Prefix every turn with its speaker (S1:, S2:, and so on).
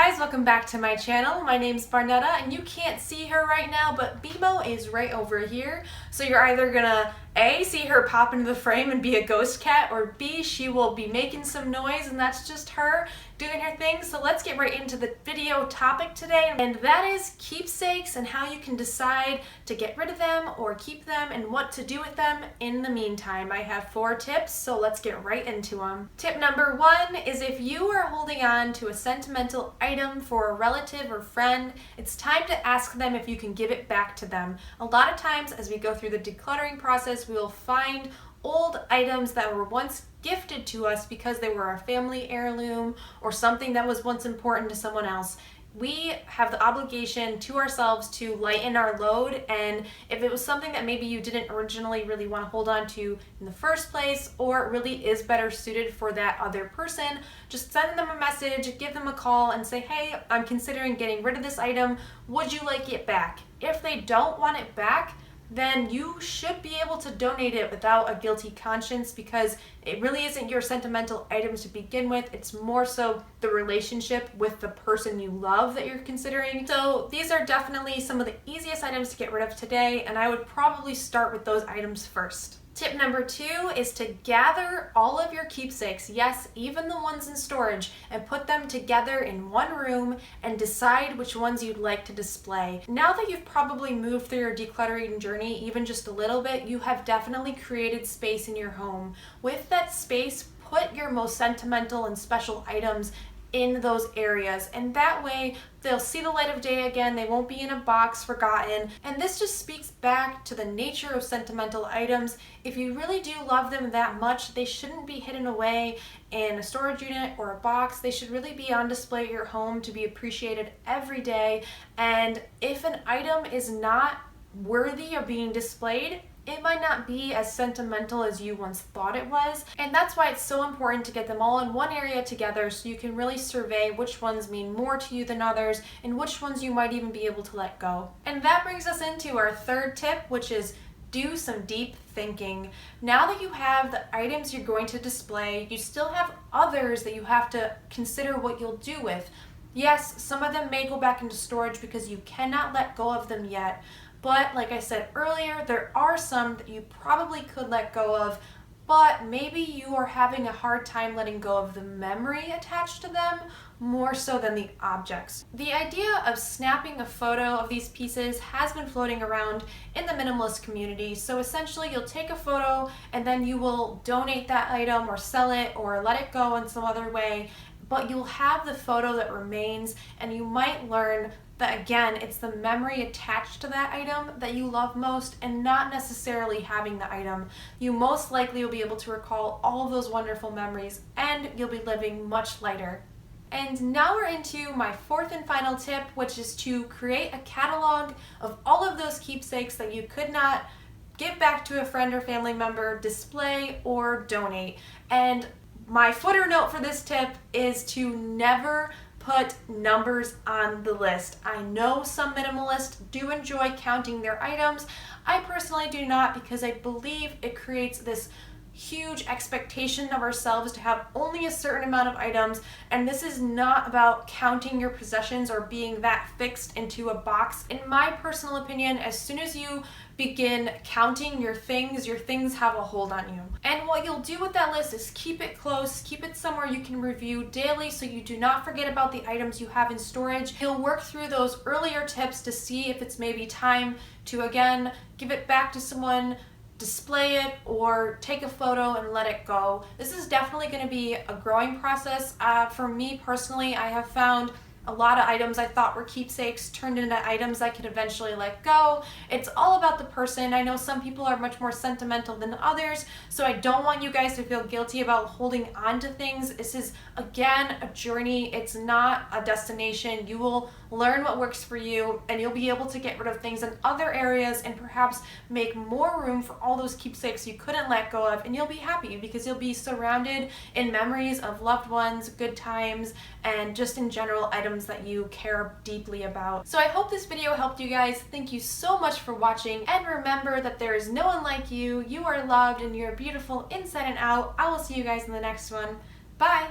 S1: guys, welcome back to my channel. My name's Barnetta and you can't see her right now, but Bimo is right over here. So you're either gonna A, see her pop into the frame and be a ghost cat, or B, she will be making some noise and that's just her doing her thing. So let's get right into the video topic today, and that is keepsakes and how you can decide to get rid of them or keep them and what to do with them in the meantime. I have 4 tips, so let's get right into them. Tip number 1 is if you are holding on to a sentimental item for a relative or friend, it's time to ask them if you can give it back to them. A lot of times as we go through the decluttering process, we will find old items that were once gifted to us because they were a family heirloom or something that was once important to someone else. We have the obligation to ourselves to lighten our load, and if it was something that maybe you didn't originally really want to hold on to in the first place, or it really is better suited for that other person, just send them a message, give them a call and say, hey, I'm considering getting rid of this item. Would you like it back? If they don't want it back, then you should be able to donate it without a guilty conscience, because it really isn't your sentimental items to begin with. It's more so the relationship with the person you love that you're considering. So these are definitely some of the easiest items to get rid of today, and I would probably start with those items first. Tip number 2 is to gather all of your keepsakes, yes, even the ones in storage, and put them together in one room and decide which ones you'd like to display. Now that you've probably moved through your decluttering journey even just a little bit, you have definitely created space in your home. With that space, put your most sentimental and special items in those areas, and that way they'll see the light of day again. They won't be in a box forgotten, and this just speaks back to the nature of sentimental items. If you really do love them that much, they shouldn't be hidden away in a storage unit or a box. They should really be on display at your home to be appreciated every day. And if an item is not worthy of being displayed, it might not be as sentimental as you once thought it was, and that's why it's so important to get them all in one area together so you can really survey which ones mean more to you than others and which ones you might even be able to let go. And that brings us into our 3rd tip, which is do some deep thinking. Now that you have the items you're going to display, you still have others that you have to consider what you'll do with. Yes, some of them may go back into storage because you cannot let go of them yet. But like I said earlier, there are some that you probably could let go of, but maybe you are having a hard time letting go of the memory attached to them more so than the objects. The idea of snapping a photo of these pieces has been floating around in the minimalist community. So essentially you'll take a photo and then you will donate that item or sell it or let it go in some other way, but you'll have the photo that remains, and you might learn that again, it's the memory attached to that item that you love most, and not necessarily having the item. You most likely will be able to recall all of those wonderful memories, and you'll be living much lighter. And now we're into my 4th and final tip, which is to create a catalog of all of those keepsakes that you could not give back to a friend or family member, display, or donate. And my footer note for this tip is to never put numbers on the list. I know some minimalists do enjoy counting their items. I personally do not, because I believe it creates this huge expectation of ourselves to have only a certain amount of items, and this is not about counting your possessions or being that fixed into a box. In my personal opinion, as soon as you begin counting your things have a hold on you. And what you'll do with that list is keep it close, keep it somewhere you can review daily so you do not forget about the items you have in storage. You'll work through those earlier tips to see if it's maybe time to again give it back to someone, display it, or take a photo and let it go. This is definitely going to be a growing process. For me personally, I have found a lot of items I thought were keepsakes turned into items I could eventually let go. It's all about the person. I know some people are much more sentimental than others, so I don't want you guys to feel guilty about holding on to things. This is, again, a journey. It's not a destination. You will learn what works for you, and you'll be able to get rid of things in other areas and perhaps make more room for all those keepsakes you couldn't let go of, and you'll be happy because you'll be surrounded in memories of loved ones, good times, and just in general items that you care deeply about. So I hope this video helped you guys. Thank you so much for watching, and remember that there is no one like you. You are loved and you're beautiful inside and out. I will see you guys in the next one. Bye!